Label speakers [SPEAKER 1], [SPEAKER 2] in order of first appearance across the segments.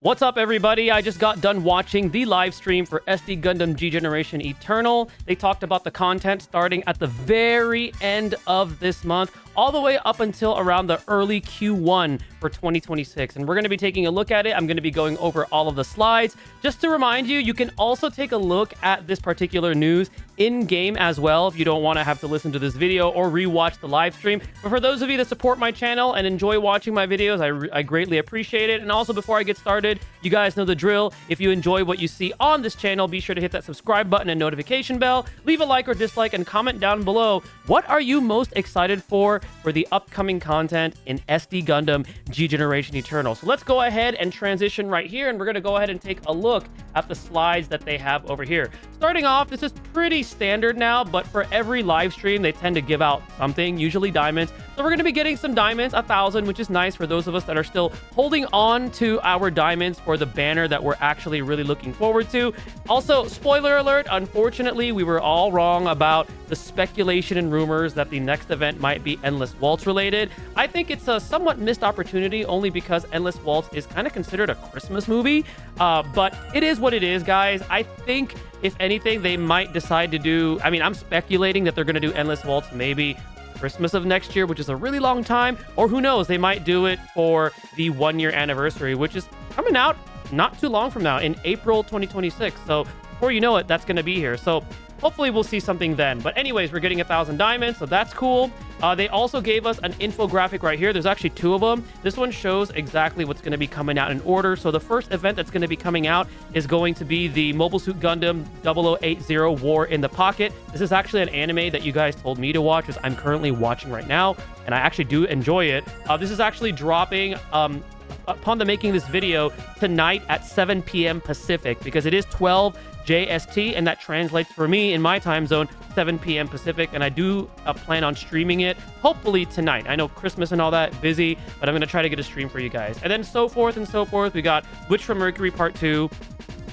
[SPEAKER 1] What's up, everybody? I just got done watching the live stream for SD Gundam G Generation Eternal. They talked about the content starting at the very end of this month, all the way up until around the early Q1 for 2026. And we're going to be taking a look at it. I'm going to be going over all of the slides. Just to remind you, you can also take a look at this particular news in-game as well if you don't want to have to listen to this video or rewatch the live stream. But for those of you that support my channel and enjoy watching my videos, I greatly appreciate it. And also, before I get started, you guys know the drill. If you enjoy what you see on this channel, be sure to hit that subscribe button and notification bell. Leave a like or dislike and comment down below. What are you most excited for the upcoming content in SD Gundam G Generation Eternal? So let's go ahead and transition right here, and we're going to go ahead and take a look at the slides that they have over here. Starting off, this is pretty standard now, but for every live stream, they tend to give out something, usually diamonds. So we're going to be getting some diamonds, 1,000, which is nice for those of us that are still holding on to our diamonds for the banner that we're actually really looking forward to. Also, spoiler alert, unfortunately, we were all wrong about the speculation and rumors that the next event might be Endless Waltz related. I think it's a somewhat missed opportunity only because Endless Waltz is kind of considered a Christmas movie, but it is what it is, guys. I think if anything, they might decide to do, I'm speculating that they're going to do Endless Waltz maybe Christmas of next year, which is a really long time, or who knows, they might do it for the 1-year anniversary, which is coming out not too long from now in April 2026. So before you know it, that's going to be here. So hopefully we'll see something then. But anyways, we're getting 1,000 diamonds, so that's cool. They also gave us an infographic right here. There's actually 2 of them. This one shows exactly what's going to be coming out in order. So the first event that's going to be coming out is going to be the Mobile Suit Gundam 0080 War in the Pocket. This is actually an anime that you guys told me to watch, which I'm currently watching right now, and I actually do enjoy it. This is actually dropping upon the making this video tonight at 7 p.m. Pacific, because it is 12 JST, and that translates for me in my time zone 7 p.m. Pacific, and I do plan on streaming it hopefully tonight. I know Christmas and all that, busy, but I'm going to try to get a stream for you guys. And then so forth and so forth. We got Witch from Mercury Part 2,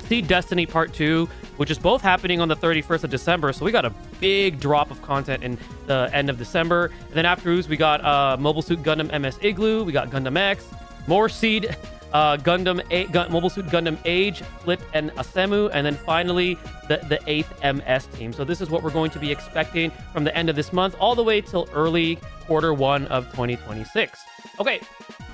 [SPEAKER 1] Seed Destiny Part 2, which is both happening on the 31st of December, so we got a big drop of content in the end of December. And then afterwards, we got Mobile Suit Gundam MS Igloo, we got Gundam X, more Seed Mobile Suit Gundam Age, Flip, and Asemu, and then finally the 8th MS team. So this is what we're going to be expecting from the end of this month all the way till early Q1 of 2026. Okay,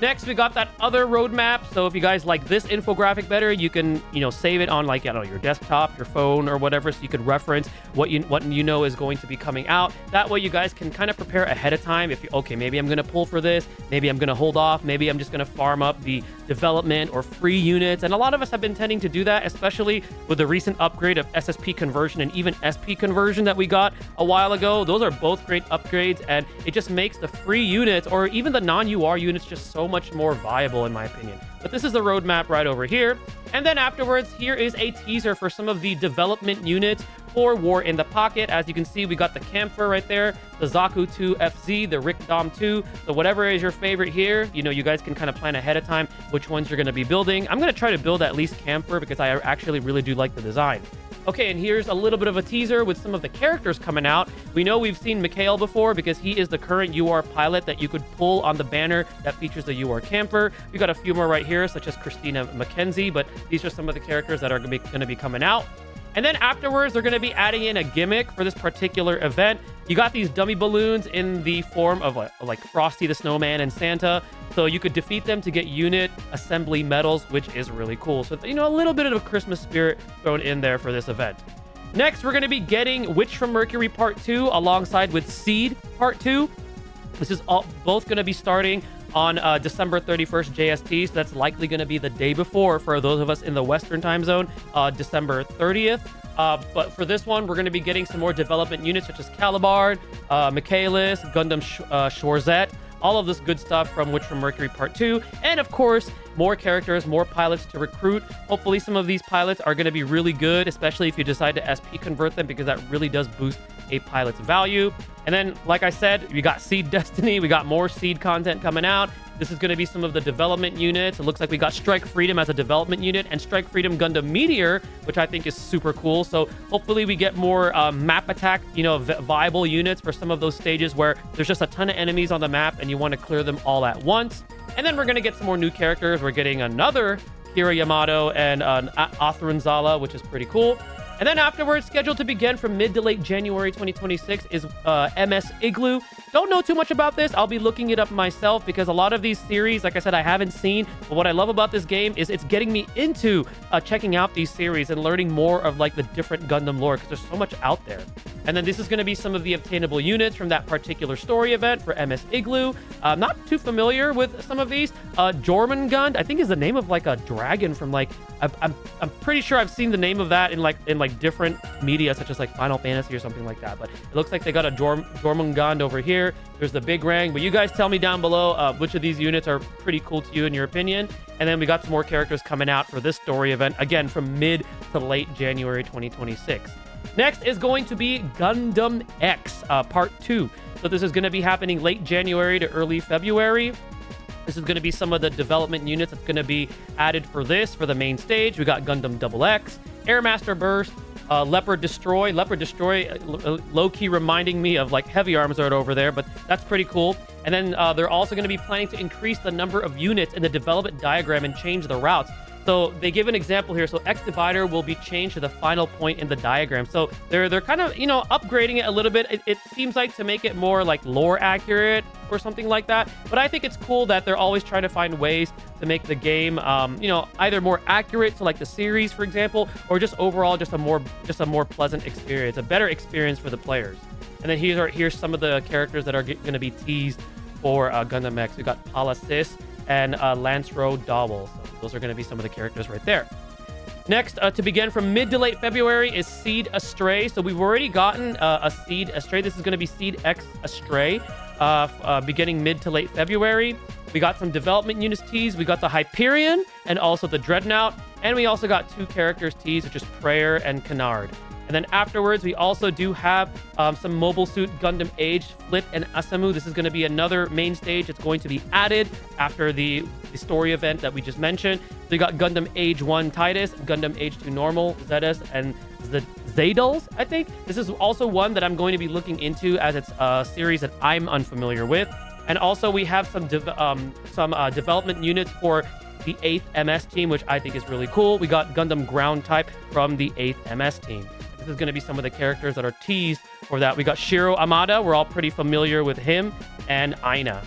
[SPEAKER 1] next we got that other roadmap. So if you guys like this infographic better, you can, save it on your desktop, your phone, or whatever, so you could reference what you know is going to be coming out. That way you guys can kind of prepare ahead of time. If you, okay, maybe I'm going to pull for this, maybe I'm going to hold off, maybe I'm just going to farm up the development or free units. And a lot of us have been tending to do that, especially with the recent upgrade of SSP conversion and even SP conversion that we got a while ago. Those are both great upgrades, and it just makes the free units or even the non-UR units just so much more viable, in my opinion. But this is the roadmap right over here. And then afterwards, here is a teaser for some of the development units for War in the Pocket. As you can see, we got the Camphor right there, the Zaku 2 FZ, the Rick Dom 2. So whatever is your favorite here, you guys can kind of plan ahead of time which ones you're going to be building. I'm going to try to build at least Camphor because I actually really do like the design. Okay, and here's a little bit of a teaser with some of the characters coming out. We know we've seen Mikhail before because he is the current UR pilot that you could pull on the banner that features the UR camper. We got a few more right here, such as Christina McKenzie, but these are some of the characters that are going to be coming out. And then afterwards, they're going to be adding in a gimmick for this particular event. You got these dummy balloons in the form of like Frosty the Snowman and Santa. So you could defeat them to get unit assembly medals, which is really cool. So, a little bit of a Christmas spirit thrown in there for this event. Next, we're going to be getting Witch from Mercury Part 2 alongside with Seed Part 2. This is both going to be starting on December 31st JST, so that's likely going to be the day before for those of us in the Western time zone, December 30th. But for this one, we're going to be getting some more development units such as CALIBARN, Michaelis, Gundam Shorzet, all of this good stuff from Witch from Mercury Part 2. And of course, more characters, more pilots to recruit. Hopefully some of these pilots are going to be really good, especially if you decide to SP convert them, because that really does boost a pilot's value. And then, like I said, we got Seed Destiny. We got more Seed content coming out. This is going to be some of the development units. It looks like we got Strike Freedom as a development unit and Strike Freedom Gundam Meteor, which I think is super cool. So hopefully we get more map attack, viable units for some of those stages where there's just a ton of enemies on the map and you want to clear them all at once. And then we're going to get some more new characters. We're getting another Kira Yamato and Athranzala, which is pretty cool. And then afterwards, scheduled to begin from mid to late January 2026 is MS Igloo. Don't know too much about this. I'll be looking it up myself because a lot of these series, like I said, I haven't seen. But what I love about this game is it's getting me into checking out these series and learning more of like the different Gundam lore because there's so much out there. And then this is going to be some of the obtainable units from that particular story event for MS Igloo. Not too familiar with some of these. Jormungand, I think is the name of like a dragon from like I'm pretty sure I've seen the name of that in like different media such as like Final Fantasy or something like that. But it looks like they got a Jormungand over here. There's the big Rang, but you guys tell me down below which of these units are pretty cool to you in your opinion. And then we got some more characters coming out for this story event again from mid to late January 2026. Next is going to be Gundam X Part 2. So this is going to be happening late January to early February. This is going to be some of the development units that's going to be added for this, for the main stage. We got Gundam XX, Airmaster Burst, Leopard Destroy. Leopard Destroy, low-key reminding me of like Heavy Arms right over there, but that's pretty cool. And then they're also going to be planning to increase the number of units in the development diagram and change the routes. So they give an example here. So X Divider will be changed to the final point in the diagram. So they're kind of, you know, upgrading it a little bit. It seems like to make it more like lore accurate or something like that. But I think it's cool that they're always trying to find ways to make the game, you know, either more accurate to like the series, for example, or just overall just a more pleasant experience, a better experience for the players. And then here's some of the characters that are going to be teased for Gundam X. We got Palacis and Lancero Dowell. So those are going to be some of the characters right there. Next, to begin from mid to late February is Seed Astray. So we've already gotten a Seed Astray. This is going to be Seed X Astray, beginning mid to late February. We got some development units teased. We got the Hyperion and also the Dreadnought. And we also got two characters teased, which is Prayer and Canard. And then afterwards, we also do have some Mobile Suit Gundam Age, Flip, and Asamu. This is going to be another main stage. It's going to be added after the story event that we just mentioned. So you got Gundam Age 1 Titus, Gundam Age 2 Normal, Zetas, and the Zadals, I think. This is also one that I'm going to be looking into as it's a series that I'm unfamiliar with. And also we have some development units for the 8th MS team, which I think is really cool. We got Gundam Ground Type from the 8th MS team. This is going to be some of the characters that are teased for that. We got Shiro Amada. We're all pretty familiar with him. And Aina.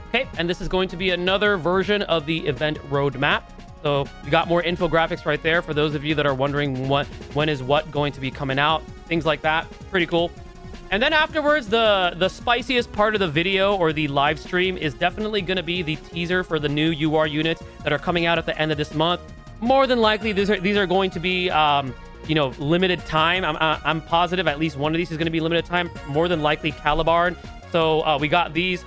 [SPEAKER 1] Okay, and this is going to be another version of the event roadmap. So we got more infographics right there for those of you that are wondering when is what going to be coming out. Things like that. Pretty cool. And then afterwards, the spiciest part of the video or the live stream is definitely going to be the teaser for the new UR units that are coming out at the end of this month. More than likely, these are going to be you know, limited time. I'm positive at least one of these is going to be limited time. More than likely Calibarn. So we got these.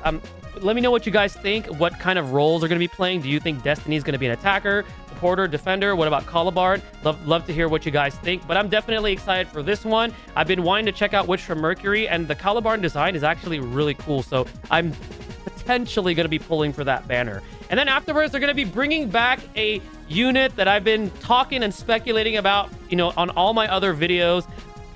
[SPEAKER 1] Let me know what you guys think. What kind of roles are going to be playing? Do you think Destiny is going to be an attacker, supporter, defender? What about Calibarn? Love to hear what you guys think. But I'm definitely excited for this one. I've been wanting to check out Witch from Mercury, and the Calibarn design is actually really cool. So I'm potentially going to be pulling for that banner. And then afterwards, they're going to be bringing back a unit that I've been talking and speculating about, you know, on all my other videos.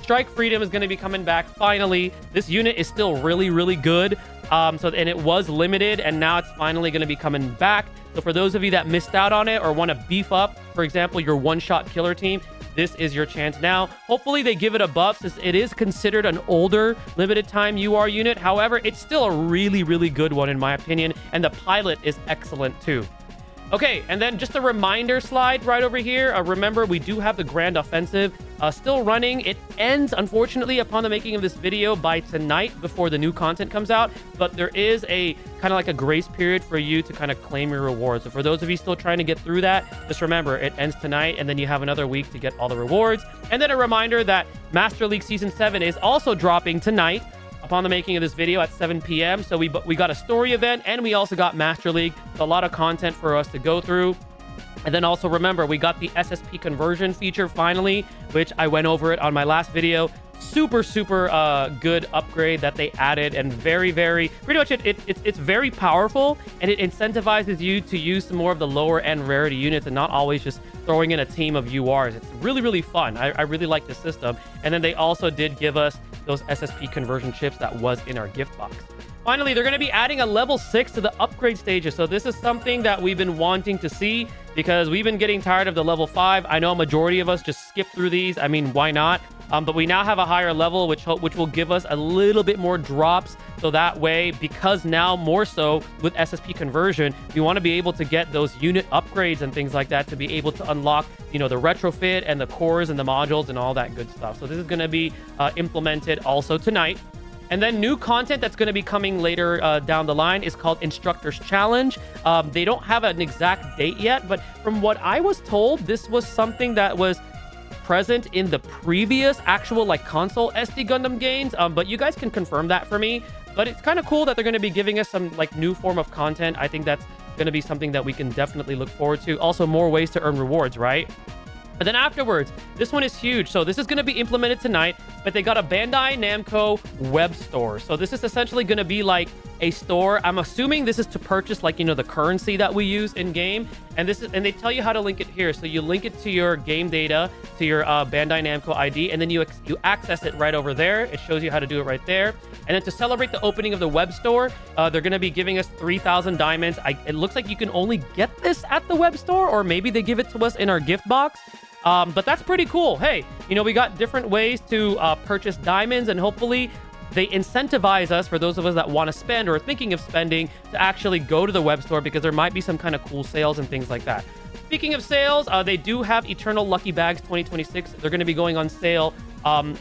[SPEAKER 1] Strike Freedom is going to be coming back finally. This unit is still really, really good. And it was limited, and now it's finally going to be coming back. So for those of you that missed out on it or want to beef up, for example, your one-shot killer team, this is your chance now. Hopefully they give it a buff since it is considered an older limited time UR unit. However, it's still a really, really good one in my opinion, and the pilot is excellent too. Okay, and then just a reminder slide right over here. Remember, we do have the Grand Offensive still running. It ends, unfortunately, upon the making of this video by tonight before the new content comes out. But there is a kind of like a grace period for you to kind of claim your rewards. So for those of you still trying to get through that, just remember, it ends tonight, and then you have another week to get all the rewards. And then a reminder that Master League Season 7 is also dropping tonight upon the making of this video at 7 p.m. So we got a story event, and we also got Master League. So a lot of content for us to go through. And then also remember, we got the SSP conversion feature finally, which I went over it on my last video. Super good upgrade that they added, and very pretty much it's very powerful, and it incentivizes you to use some more of the lower end rarity units and not always just throwing in a team of URs. It's really fun. I really like the system. And then they also did give us those SSP conversion chips that was in our gift box. Finally, they're going to be adding a level 6 to the upgrade stages. So this is something that we've been wanting to see because we've been getting tired of the level 5. I know a majority of us just skip through these. I mean, why not? But we now have a higher level, which will give us a little bit more drops. So that way, because now more so with SSP conversion, we want to be able to get those unit upgrades and things like that to be able to unlock, you know, the retrofit and the cores and the modules and all that good stuff. So this is going to be implemented also tonight. And then new content that's going to be coming later down the line is called Instructor's Challenge. They don't have an exact date yet, but from what I was told, this was something that was present in the previous actual like console SD Gundam games. But you guys can confirm that for me. But it's kind of cool that they're going to be giving us some like new form of content. I think that's going to be something that we can definitely look forward to. Also, more ways to earn rewards, right? But then afterwards, this one is huge. So this is going to be implemented tonight, but they got a Bandai Namco web store. So this is essentially going to be like a store. I'm assuming this is to purchase like, you know, the currency that we use in game. And they tell you how to link it here. So you link it to your game data, to your Bandai Namco ID, and then you access it right over there. It shows you how to do it right there. And then to celebrate the opening of the web store, they're going to be giving us 3,000 diamonds. It looks like you can only get this at the web store, or maybe they give it to us in our gift box. But that's pretty cool. Hey, you know, we got different ways to purchase diamonds, and hopefully they incentivize us, for those of us that want to spend or are thinking of spending, to actually go to the web store because there might be some kind of cool sales and things like that. Speaking of sales, they do have Eternal Lucky Bags 2026. They're going to be going on sale at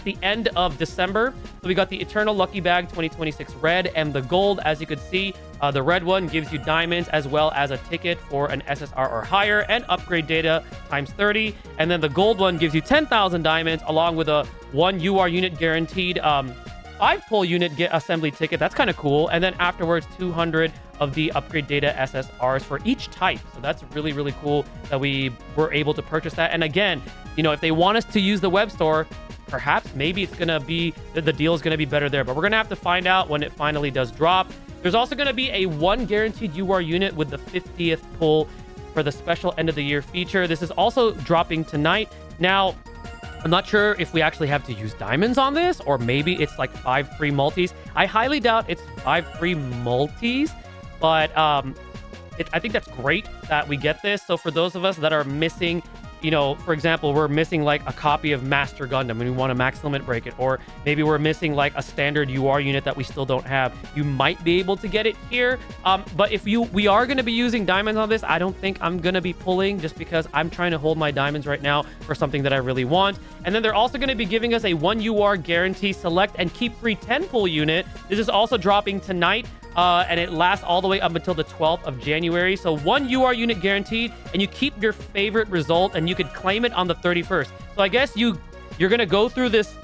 [SPEAKER 1] the end of December. So we got the Eternal Lucky Bag 2026 red and the gold. As you could see, the red one gives you diamonds as well as a ticket for an SSR or higher and upgrade data times 30. And then the gold one gives you 10,000 diamonds along with a 1 UR unit guaranteed 5-pull unit assembly ticket. That's kind of cool. And then afterwards, 200 of the upgrade data SSRs for each type. So that's really, really cool that we were able to purchase that. And again, you know, if they want us to use the web store, perhaps maybe it's going to be, the deal is going to be better there. But we're going to have to find out when it finally does drop. There's also going to be a 1 guaranteed UR unit with the 50th pull for the special end of the year feature. This is also dropping tonight. Now, I'm not sure if we actually have to use diamonds on this, or maybe it's like 5 free multis. I highly doubt it's 5 free multis, but I think that's great that we get this. So for those of us that are missing, you know, for example, we're missing like a copy of Master Gundam and we want to max limit break it, or maybe we're missing like a standard UR unit that we still don't have, you might be able to get it here. But if we are going to be using diamonds on this, I don't think I'm going to be pulling, just because I'm trying to hold my diamonds right now for something that I really want. And then they're also going to be giving us a 1 UR guarantee select and keep free 10 pull unit. This is also dropping tonight. And it lasts all the way up until the 12th of January. So 1 UR unit guaranteed, and you keep your favorite result, and you could claim it on the 31st. So I guess you're gonna go through this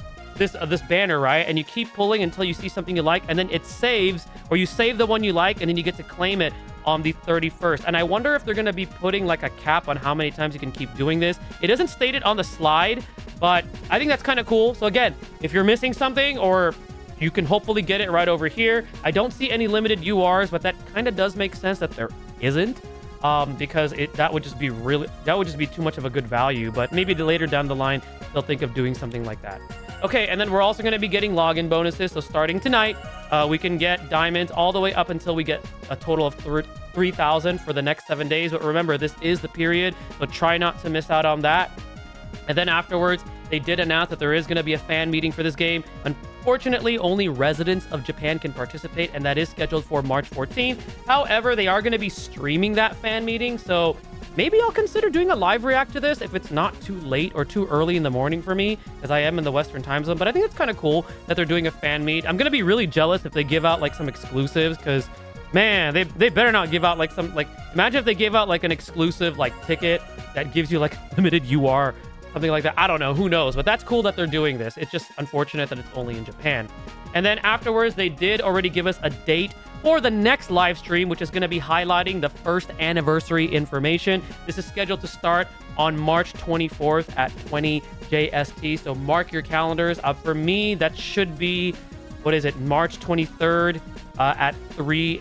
[SPEAKER 1] banner, right? And you keep pulling until you see something you like, and then it saves, or you save the one you like, and then you get to claim it on the 31st. And I wonder if they're gonna be putting like a cap on how many times you can keep doing this. It isn't stated on the slide, but I think that's kind of cool. So again, if you're missing something, or you can hopefully get it right over here. I don't see any limited URs, but that kind of does make sense that there isn't, because that would just be too much of a good value. But maybe later down the line, they'll think of doing something like that. Okay, and then we're also going to be getting login bonuses. So starting tonight, we can get diamonds all the way up until we get a total of 3,000 for the next 7 days. But remember, this is the period, so try not to miss out on that. And then afterwards, they did announce that there is going to be a fan meeting for this game. Unfortunately, only residents of Japan can participate, and that is scheduled for March 14th. However, they are going to be streaming that fan meeting, so maybe I'll consider doing a live react to this if it's not too late or too early in the morning for me, because I am in the Western time zone. But I think it's kind of cool that they're doing a fan meet. I'm going to be really jealous if they give out like some exclusives, because man, they better not give out like some, like, imagine if they gave out like an exclusive like ticket that gives you like limited UR, something like that. I don't know, who knows, but that's cool that they're doing this. It's just unfortunate that it's only in Japan. And then afterwards, they did already give us a date for the next live stream, which is going to be highlighting the first anniversary information. This is scheduled to start on March 24th at 20 JST. So mark your calendars. For me, that should be, what is it, March 23rd at 3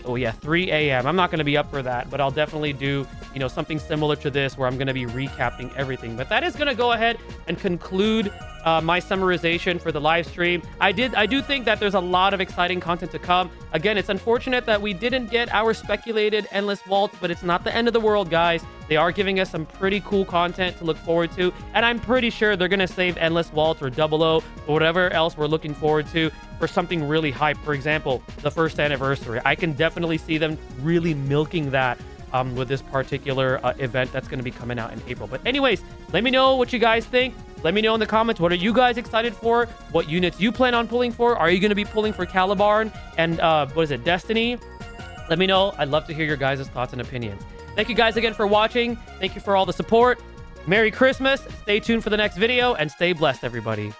[SPEAKER 1] a.m. I'm not going to be up for that, but I'll definitely do, you know, something similar to this where I'm going to be recapping everything. But that is going to go ahead and conclude my summarization for the live stream. I do think that there's a lot of exciting content to come. Again, it's unfortunate that we didn't get our speculated endless waltz, but it's not the end of the world, guys. They are giving us some pretty cool content to look forward to, and I'm pretty sure they're gonna save endless waltz or 00 or whatever else we're looking forward to for something really hype. For example, the first anniversary. I can definitely see them really milking that with this particular event that's going to be coming out in April. But anyways, let me know what you guys think. Let me know in the comments, what are you guys excited for? What units you plan on pulling for? Are you going to be pulling for CALIBARN and what is it, Destiny? Let me know. I'd love to hear your guys' thoughts and opinions. Thank you guys again for watching. Thank you for all the support. Merry Christmas. Stay tuned for the next video and stay blessed, everybody.